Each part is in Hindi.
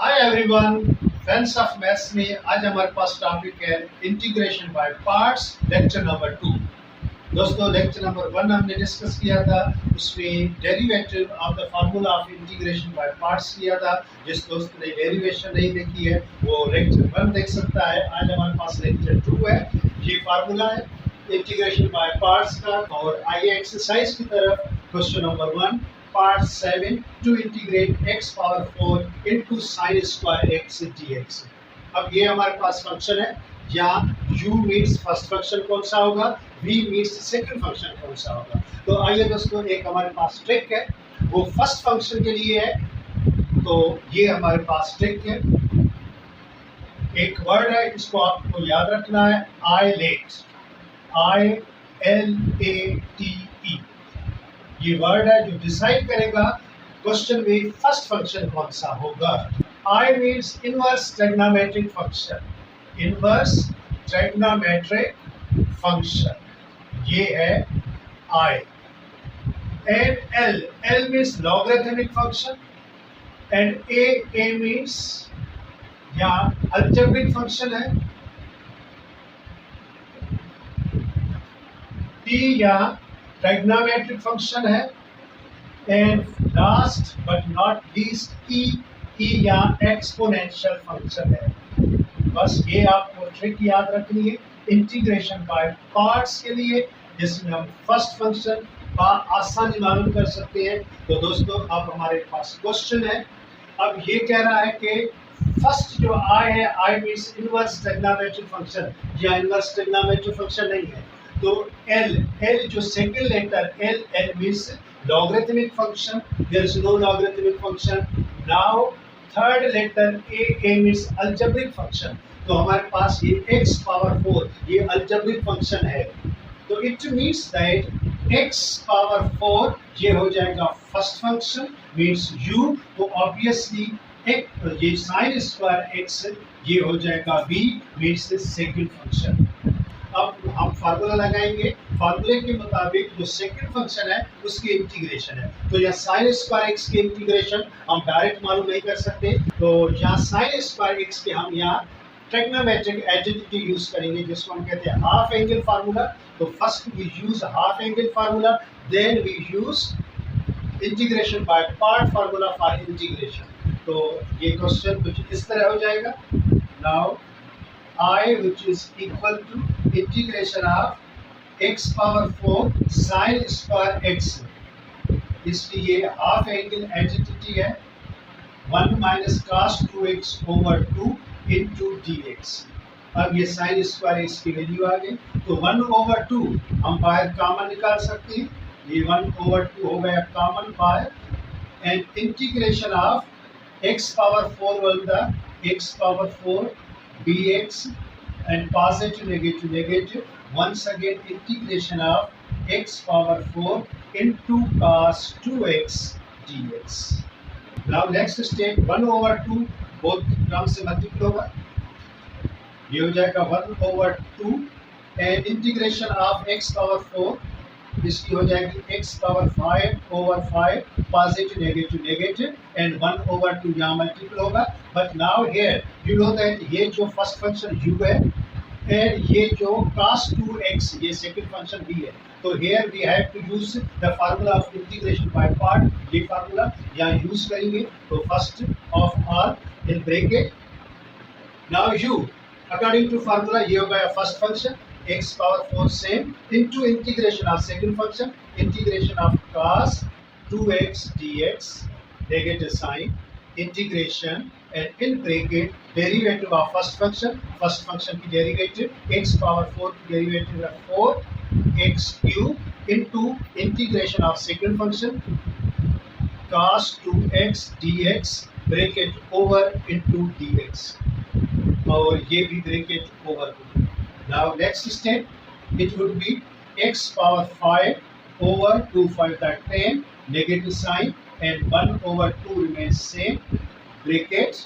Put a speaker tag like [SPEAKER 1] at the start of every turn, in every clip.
[SPEAKER 1] Hi everyone, friends of maths में आज हमारे पास टॉपिक है integration by parts, lecture number 2। दोस्तों, लेक्चर नंबर 1 हमने डिस्कस किया था, उसमें derivative of the formula of integration by parts किया था। जिस दोस्त ने डेरिवेशन नहीं देखी है वो लेक्चर 1 देख सकता है। आज हमारे पास लेक्चर 2 है। ये फार्मूला है इंटीग्रेशन बाय पार्ट्स का। और आइए एक्सरसाइज की तरफ। Question number 1, part 7, to integrate x power 4 into sin square x dx। अब ये हमारे पास फंक्शन है। यहाँ u मीन्स फर्स्ट फंक्शन कौन सा होगा, v मीन्स सेकंड फंक्शन कौन सा होगा। तो आइए दोस्तों, एक हमारे पास ट्रिक है, वो फर्स्ट फंक्शन के लिए है। तो ये हमारे पास ट्रिक है, एक वर्ड है, इसको आपको याद रखना है, ILATE, ILATE। ये वर्ड है जो डिसाइड करेगा क्वेश्चन में फर्स्ट फंक्शन कौन सा होगा। I means inverse trigonometric function, inverse trigonometric function, ये है I। And L means logarithmic function, and A means यहाँ अलजेब्रिक फंक्शन है। T यहाँ ट्रिग्नोमेट्रिक फंक्शन है। And last but not least E यहाँ एक्सपोनेंशियल फंक्शन है। बस ये आपको ट्रिक याद रखनी है इंटीग्रेशन बाय पार्ट्स के लिए, जिसमें हम फर्स्ट फंक्शन का आसानी मालूम कर सकते हैं। तो दोस्तों, अब हमारे पास क्वेश्चन है। अब ये कह रहा है कि फर्स्ट जो I है, I means inverse trigonometric function, या इनवर्स ट्रिग्नोमेट्रिक फंक्शन नहीं है। तो L जो second letter L means logarithmic function, there is no logarithmic function. Now third letter A means algebraic function. तो हमारे पास ये x पावर 4 ये algebraic function है। तो it means that x power 4 ये हो जाएगा फर्स्ट फंक्शन, means u। तो obviously ये sin स्क्वायर x ये हो जाएगा v, means सेकंड फंक्शन। अब हम फार्मूला लगाएंगे। फार्मूले के मुताबिक जो सेकंड फंक्शन है उसकी इंटीग्रेशन है। तो यहाँ साइन स्क्वायर एक्स की इंटीग्रेशन हम डायरेक्ट मालूम नहीं कर सकते। तो यहाँ साइन स्क्वायर एक्स के हम यहाँ ट्रिग्नोमेट्रिक आइडेंटिटी यूज करेंगे, जिसको हम कहते हैं हाफ एंगल फार्मूला। तो first we use half angle formula, then we use integration by part formula for integration. तो ये क्वेश्चन कुछ इस तरह हो जाएगा। Now I which is equal to integration of x power 4 sin square x, इसलिए हाफ एंगल आइडेंटिटी है 1 minus cos 2x over 2 into dx। अब ये sin स्क्वायर x की वैल्यू आ गई। तो 1 over 2 हम बाहर कॉमन निकाल सकते हैं, ये 1 over 2 हो गया कॉमन बाहर। And integration of x power 4 बन x power 4 dx and positive negative once again integration of x power 4 into cos 2x dx। now next step 1 over 2 both term से मल्टीप्लाई होगा, ये हो जाएगा 1 over 2 and integration of x power 4 इसकी हो जाएगी x power 5 over 5 positive negative and 1 over 2 यहाँ मल्टीपल होगा। But now here you know that ये जो फर्स्ट फंक्शन u है एंड ये जो cos 2x ये सेकंड फंक्शन v है। तो here we have to use the formula of integration by part. ये फार्मूला यहाँ यूज करेंगे। तो first of all in bracket now u according to formula ये हो गया first function x power 4 same into integration of second function, integration of cos 2x dx negative sign integration and in bracket derivative of first function की derivative x power 4 की derivative है 4x cube into integration of second function cos 2x dx bracket over into dx और ये भी bracket over। Now next step, it would be x power 5 over 2 5 that 10 negative sign and 1 over 2 remains same bracket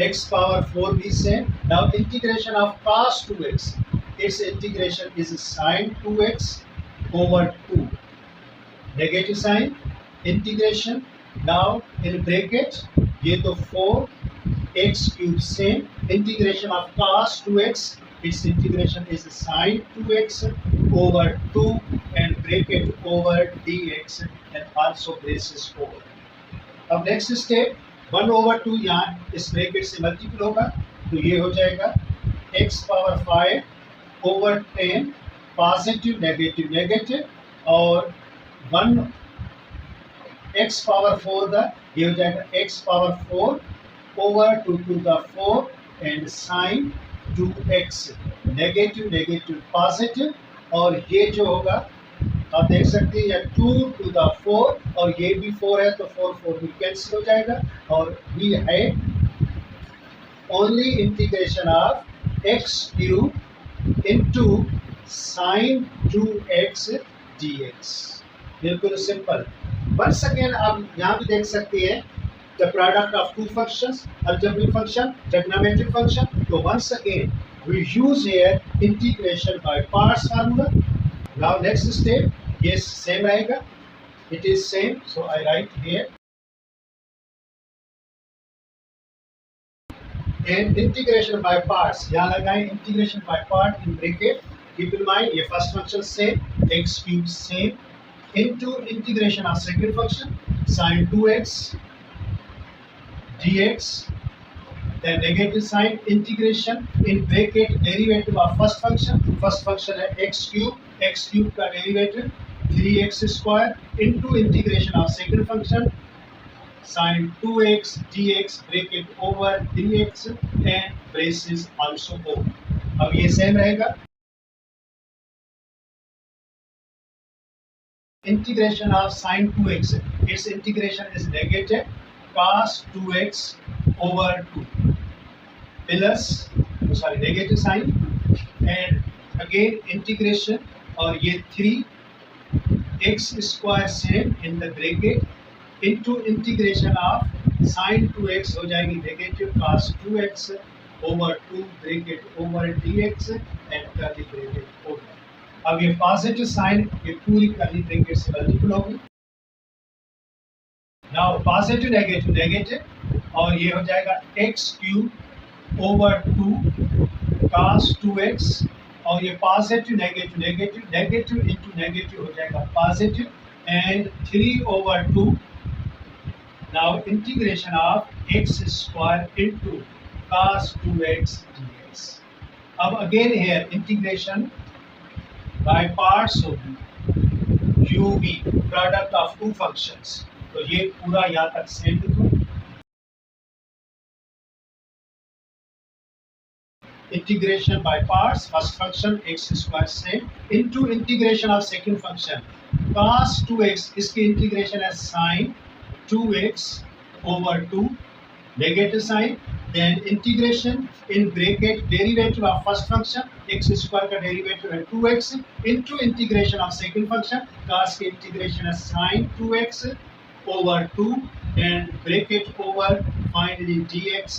[SPEAKER 1] x power 4 be same. Now integration of cos 2x, its integration is sin 2x over 2 negative sign integration Now in bracket ये तो 4x cube same, integration of cos 2x, its integration is sin 2x over 2 and bracket over dx and also braces over. अब नेक्स्ट स्टेप 1/2 यहाँ इस ब्रैकेट से मल्टीपल होगा तो ये हो जाएगा x power 5 over 10 positive negative negative और 1 x पावर 4 का ये हो जाएगा x power 4 over 2 to the 4 and sine 2x negative negative positive और ये जो होगा आप देख सकते हैं 2 टू द 4 और ये भी 4 है तो 4 भी कैंसिल हो जाएगा और वी है only integration of x cube into sine 2x dx। बिल्कुल सिंपल। वंस अगेन आप यहाँ भी देख सकते हैं the product of two functions, algebraic function, trigonometric function. So once again, we use here integration by parts formula. Now next step, yes, same रहेगा. It is same, so I write here. And integration by parts. यहाँ लगाएं integration by part in bracket. Keep in mind, ये first function same, x cube same, into integration of second function, sin 2x. dx, then negative sign integration in bracket derivative of first function है x cube का derivative 3x square into integration of second function sin 2x dx bracket over dx and braces also over. अब ये सेम रहेगा integration of sin 2x, its integration is negative cos 2x over 2 plus negative sign and again integration और ये 3x square same in the bracket into integration of sin 2x हो जाएगी negative cos 2x over 2 bracket over dx and curly bracket over। अब ये पॉजिटिव साइन ये पूरी कर्ली ब्रैकेट से मल्टीपल होगी। Now पॉजिटिव नेगेटिव नेगेटिव और ये हो जाएगा x cube over 2 cos 2x और ये positive negative negative negative into negative हो जाएगा positive and 3 over 2। Now integration of x square into cos 2x dx। अब again here integration by parts होगी UV product of two functions तो ये पूरा यहाँ तक सेम लिखो। Integration by parts first function x square same into integration of second function cos 2x इसकी इंटीग्रेशन है sin 2x over 2 negative sine then integration in bracket derivative of first function x square का डेरिवेटिव है 2x into integration of second function cos की इंटीग्रेशन है sin 2x over 2 and bracket over finally dx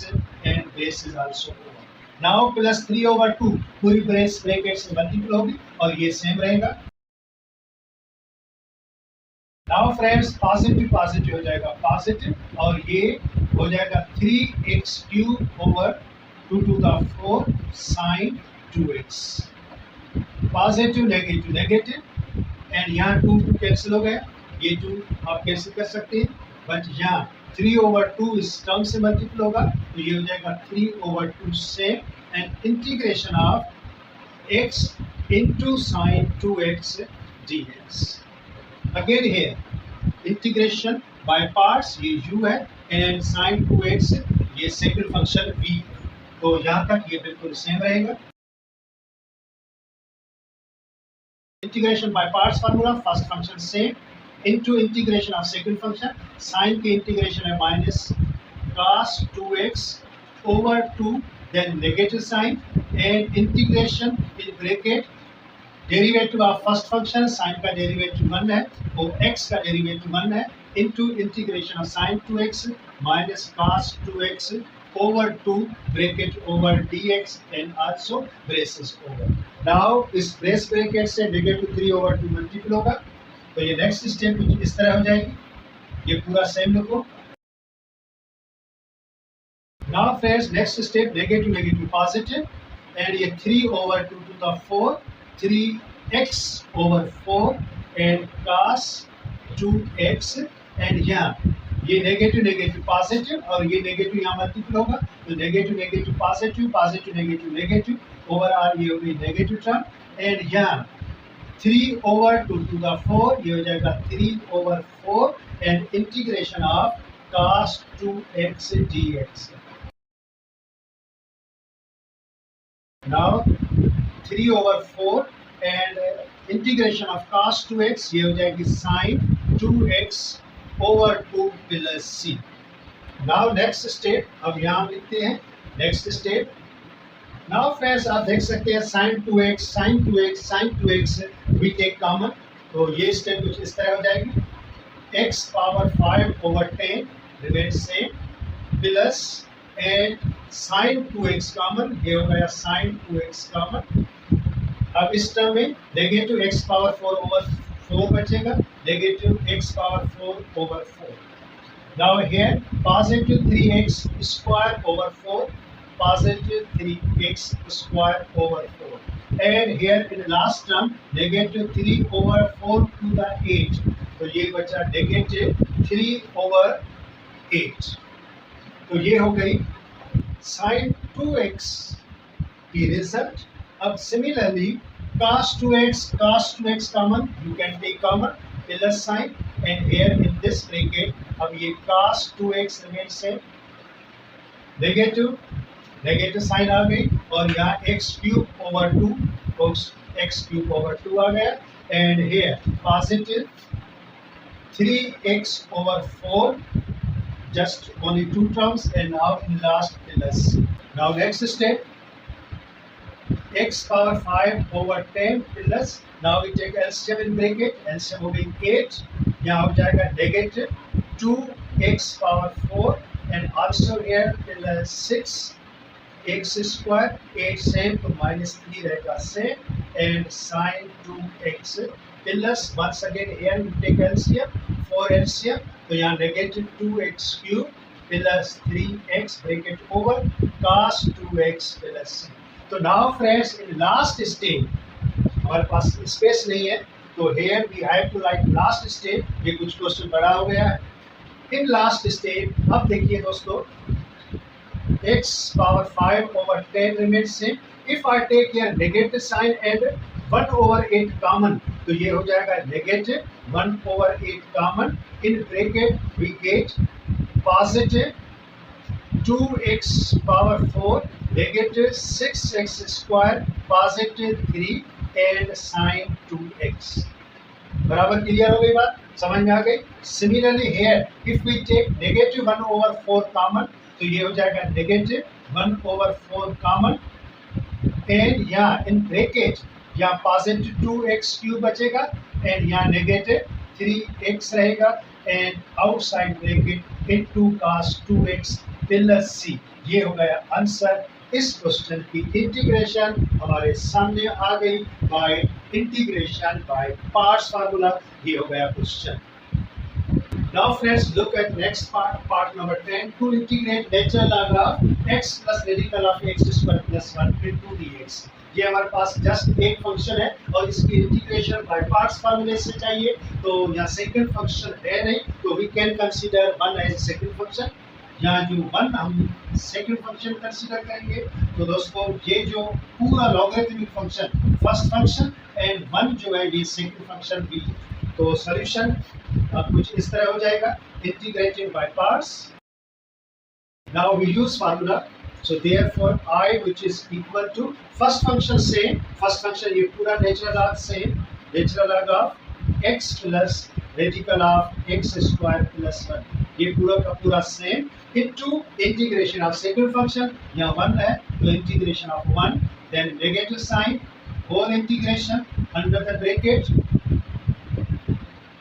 [SPEAKER 1] and base is also over. Now plus 3 over 2 पूरी ब्रेस ब्रैकेट से मल्टीपल होगी और ये सेम रहेगा। Now friends पॉजिटिव पॉजिटिव हो जाएगा पॉजिटिव और ये हो जाएगा 3x cube over 2 to the 4 sin 2x positive negative negative and यहाँ 2 कैंसिल हो गया ये 2 आप कैसे कर सकते हैं बट यहाँ 3 over 2 इस टर्म से मल्टीपल होगा तो ये हो जाएगा 3 over 2 same and integration of x into sin 2x dx। Again here integration by parts ये u है एंड sin 2x ये सेकंड फंक्शन v तो यहाँ तक ये बिल्कुल सेम रहेगा। Integration by parts formula first function same into integration of second function sin की integration है minus cos 2x over 2 then negative sign and integration in bracket derivative of first function sin का derivative 1 है और x का derivative 1 है into integration of sin 2x minus cos 2x over 2 bracket over dx and also braces over। now इस brace bracket से negative 3 over 2 मल्टीपल होगा तो ये नेक्स्ट स्टेप कुछ इस तरह हो जाएगी। ये पूरा सेम लिखो। Now friends, next step, negative negative positive, and ये 3 over 2 to the 4, 3x over 4 and cos 2x, and यहाँ ये नेगेटिव नेगेटिव पॉजिटिव और ये नेगेटिव यहाँ मल्टीपल होगा, तो negative negative positive, positive negative negative over are, ये होगी नेगेटिव टर्म, एंड यहाँ 3 over 2 to the 4, ये हो जाएगा 3 over 4 and integration of cos 2x dx. Now 3 over 4 and integration of cos 2x, ये हो जाएगी sin 2x over 2 plus c. Now next step, अब यहाँ लिखते हैं next step. Now friends, आप देख सकते हैं sin 2x, sin 2x, sin 2x we take common, तो ये स्टेप कुछ इस तरह हो जाएगी, x power 5 over 10 remains same plus and sin 2x common, ये हो गया sin 2x कॉमन. अब इस टर्म में नेगेटिव x पावर 4 over 4 बचेगा, negative x power 4 over 4. Now here positive 3x square over 4, positive 3x square over 4, and here in the last term negative 3 over 4 to the 8, तो ये बचा negative 3 over 8. तो ये हो गई sin 2x की रिजल्ट. अब similarly cos 2x common, you can take common plus sign, and here in this bracket अब ये cos 2x remains same, negative negative sine आ गई, और यहाँ x cube over 2, x cube over 2 आ गया, and here positive 3x over 4, just only 2 terms, and now in last plus. Now next step, x power 5 over 10 plus, now we take LCM in bracket, LCM will be 8, यहाँ हो जाएगा negative 2x power 4, and also here plus 6x square, 8 same to minus 3 रहेगा same, and sin 2x plus once again here we take LCM, 4 LCM, तो यहाँ negative 2x cube plus 3x bracket over cos 2x plus c. तो now friends, in last stage हमारे पास स्पेस नहीं है, तो here we have to write last stage. ये कुछ क्वेश्चन बड़ा हो गया है. In last stage, अब देखिए दोस्तों, x power 5 over 10 remains same. If I take here negative sign and 1 over 8 common, तो ये हो जाएगा negative 1 over 8 common. In bracket we get positive 2x power 4, negative 6x square, positive 3 and sin 2x. बराबर क्लियर हो गई बात, समझ में आ गई. Similarly here if we take negative 1 over 4 common, तो ये हो जाएगा नेगेटिव 1 over 4 कॉमन, एंड यहाँ इन ब्रैकेट यहाँ पॉजिटिव 2x क्यूब बचेगा, एंड यहाँ नेगेटिव 3x रहेगा, and outside bracket into cos 2x plus c. ये हो गया आंसर. इस क्वेश्चन की इंटीग्रेशन हमारे सामने आ गई bye integration by parts formula. ये हो गया question. Now friends, look at next part number 10. To integrate natural log of x plus radical of x square plus 1 into dx. ये हमारे पास जस्ट एक फंक्शन है और इसकी इंटीग्रेशन बाय पार्ट्स फार्मूले से चाहिए. तो यहाँ सेकंड फंक्शन है नहीं, तो we can consider 1 as second function. यहाँ जो 1 हम सेकंड फंक्शन कंसीडर करेंगे. तो दोस्तों ये जो पूरा logarithmic function first function and 1 जो है ये सेकंड फंक्शन भी. तो सॉल्यूशन कुछ इस तरह हो जाएगा, integrating by parts. Now we use formula. So therefore I which is equal to first function same, first function ये पूरा natural log same, natural log of x plus radical of x square plus 1, ये पूरा का पूरा same into integration of second function. यहाँ 1 है तो integration of 1, then negative sign, whole integration under the bracket,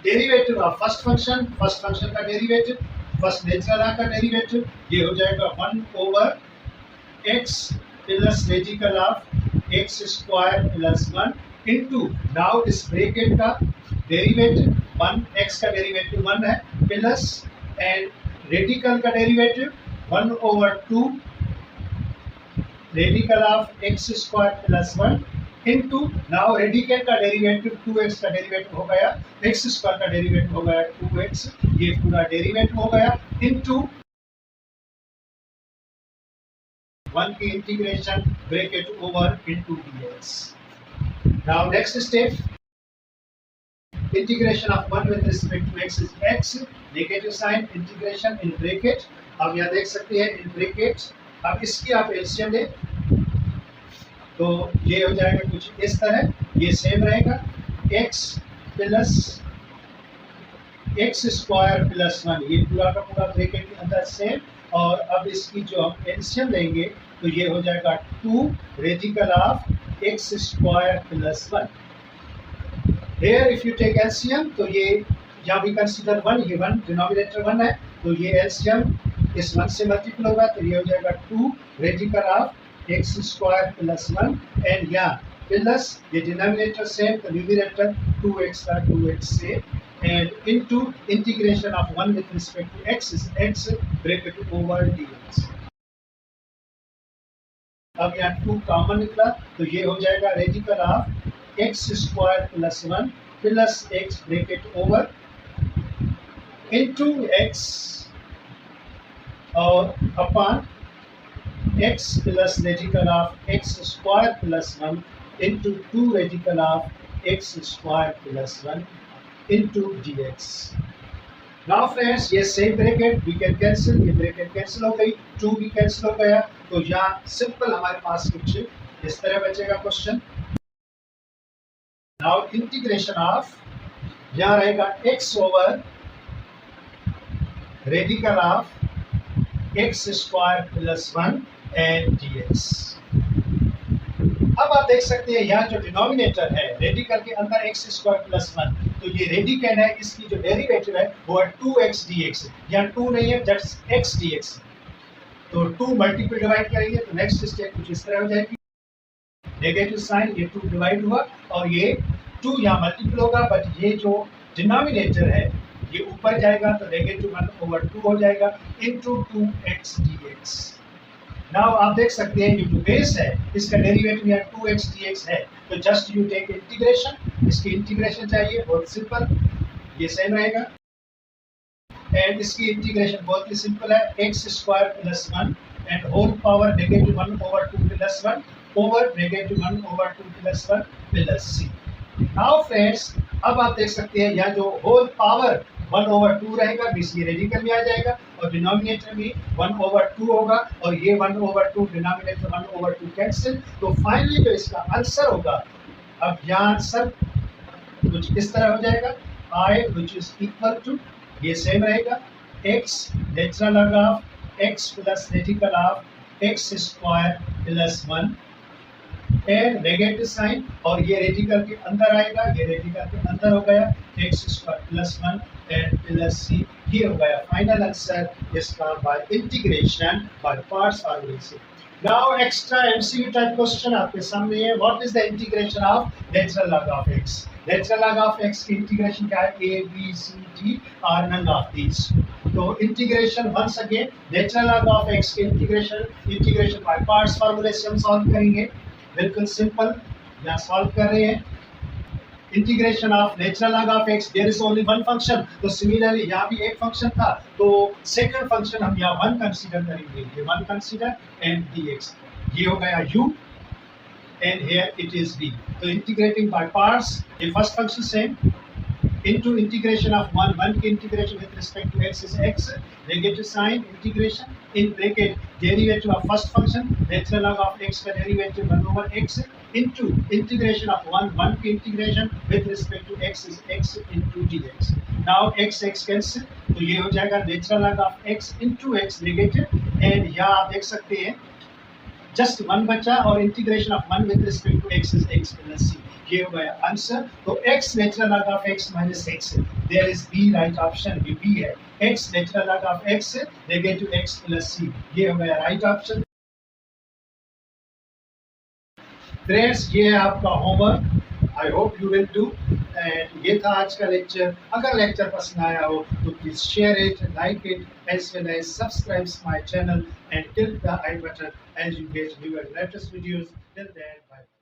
[SPEAKER 1] derivative of first function का derivative, first natural log का derivative, ये हो जाएगा 1 over x plus radical of x square plus 1 into now इस ब्रैकेट का डेरिवेटिव 1, x का डेरिवेटिव 1 है, प्लस एंड रेडिकल का derivative 1/2 radical of x square plus 1 into, now radical का डेरिवेटिव 2x का डेरिवेटिव हो गया, एक्स स्क्वायर का डेरिवेटिव हो गया 2x, ये पूरा डेरिवेटिव हो गया, इंटू 1 की integration bracket over into dx. Now next step, integration of 1 with respect to x is x, negative sign, integration in bracket. अब यहाँ देख सकते हैं in bracket. अब इसकी आप एलसीएम लें तो ये हो जाएगा कुछ इस तरह, ये सेम रहेगा x plus x square plus 1, ये पूरा का पूरा ब्रैकेट के अंदर सेम. और अब इसकी जो हम एलसीएम लेंगे तो ये हो जाएगा 2 radical of x square plus 1. Here if you take LCM तो ये यहाँ भी कंसीडर 1, ये 1 डिनोमिनेटर 1 है तो ये LCM इस 1 से मल्टीपल होगा तो ये हो जाएगा 2 radical of x square plus 1 and यहाँ प्लस ये डिनोमिनेटर सेम तो न्यूमरेटर 2x का 2x से and into integration of 1 with respect to x is x bracket over dx. अब यहाँ 2 कॉमन निकला तो ये हो जाएगा radical of x square plus 1 plus x bracket over into x और upon x plus radical of x square plus 1 into 2 radical of x square plus 1 into dx. Now friends ये same bracket we can cancel, ये ब्रैकेट कैंसिल हो गई, 2 भी कैंसिल हो गया तो यहाँ सिंपल हमारे पास कुछ इस तरह बचेगा क्वेश्चन. Now integration of यहाँ रहेगा x over radical of x square plus 1 and dx. अब आप देख सकते हैं यहाँ जो डिनोमिनेटर है रेडिकल के अंदर x स्क्वायर प्लस 1 तो ये रेडिकल है, इसकी जो डेरिवेटिव है वो है 2x dx. यहाँ 2 नहीं है, दैट्स x dx. तो 2 मल्टीपल डिवाइड करेंगे तो नेक्स्ट स्टेप कुछ इस तरह हो जाएगी, नेगेटिव साइन, ये 2 डिवाइड हुआ और ये 2 यहाँ मल्टीपल होगा बट ये जो डिनोमिनेटर है ये ऊपर जाएगा तो नेगेटिव 1/2 हो जाएगा इंटू 2x dx. नाउ आप देख सकते हैं ये जो बेस है इसका डेरिवेटिव यहाँ 2x dx है तो जस्ट यू टेक इंटीग्रेशन, इसकी इंटीग्रेशन चाहिए, बहुत सिंपल, ये सेम रहेगा एंड इसकी इंटीग्रेशन बहुत ही सिंपल है, x square plus 1 and whole power negative 1/2 plus 1 over negative 1/2 plus 1 plus c. Now friends अब आप देख सकते हैं यहाँ जो होल पावर 1/2 रहेगा, बीच ये रेडिकल में आ जाएगा और डिनोमिनेटर भी 1/2 होगा और ये 1/2 डिनोमिनेटर 1/2 कैंसिल. तो फाइनली जो इसका आंसर होगा, अब यहाँ आंसर कुछ इस तरह हो जाएगा, i which is equal to, ये सेम रहेगा, x natural log of x plus radical of x square plus 1 and negative sine और ये रेडिकल के अंदर आएगा, ये रेडिकल के अंदर हो गया x square plus 1 and plus C. ये हो गया फाइनल आंसर इसका by integration by parts formula. Now extra MCQ type question आपके सामने है, what is the integration of natural log of x. Natural log of x की इंटीग्रेशन क्या है, a b c d are none of these. तो integration once again natural log of x की इंटीग्रेशन बाय पार्ट्स फॉर्मूला से हम सॉल्व करेंगे, बिल्कुल सिंपल. यहाँ सॉल्व कर रहे हैं integration of natural log of x, there is only one function. तो सिमिलरली यहाँ भी एक फंक्शन था तो सेकंड फंक्शन हम यहाँ 1 कंसीडर करेंगे, ये 1 कंसीडर एंड dx. ये हो गया u and here it is v. तो इंटीग्रेटिंग बाय पार्ट्स, ये first function same into integration of 1 की integration with respect to x is x, negative sign, integration in bracket derivative of first function natural log of x का derivative 1/x into integration of 1 की integration with respect to x is x into dx. Now x cancel तो ये हो जाएगा natural log of x into x negative and यहाँ आप देख सकते हैं जस्ट 1 बचा और integration of 1 with respect to x is x plus c. ये हो गया आंसर. तो x natural log of x minus x, there is b right option, ये b है. x natural log of x negative x plus c, ये हो गया राइट ऑप्शन. फ्रेंड्स ये है आपका homework. I hope you will do. And ये था आज का लेक्चर। अगर लेक्चर पसंद आया हो तो please share it, like it, as well as subscribe my channel and click the I button as you get newer latest videos. Till then, bye.